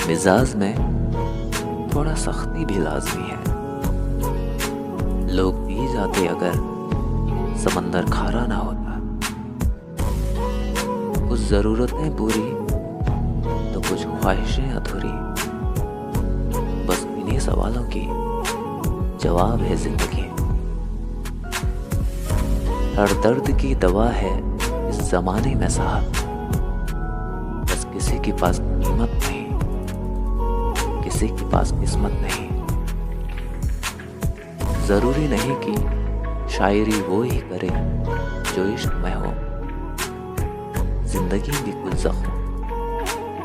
मिजाज में थोड़ा सख्ती भी लाजमी है। लोग पी जाते अगर समंदर खारा ना होता। कुछ ज़रूरतें पूरी तो कुछ ख्वाहिशें अधूरी। बस इन्हीं सवालों की जवाब है जिंदगी। हर दर्द की दवा है इस जमाने में साहब। बस किसी के पास कीमत नहीं, किसी के पास किस्मत नहीं। जरूरी नहीं कि शायरी वो ही करे जो इश्क में हो। जिंदगी भी कुछ ज़ख्म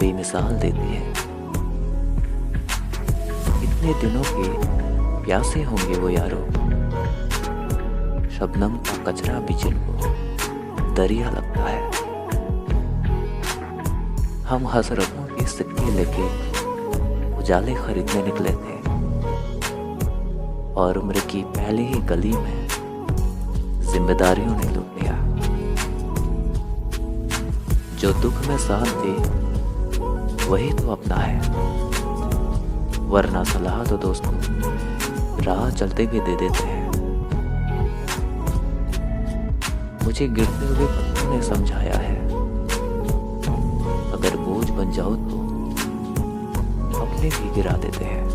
बेमिसाल देती है। इतने दिनों के प्यासे होंगे वो यारो, शबनम का कचरा भी जिनको दरिया लगता है। हम हसरतों के सिक्के लेके उजाले खरीदने निकले थे और उम्र की पहली ही गली में जिम्मेदारियों ने लूट लिया। जो दुख में साथ दे वही तो अपना है, वरना सलाह तो दोस्तों राह चलते भी दे देते हैं। मुझे गिरते हुए पत्थर ने समझाया है, अगर बोझ बन जाओ तो अपने भी गिरा देते हैं।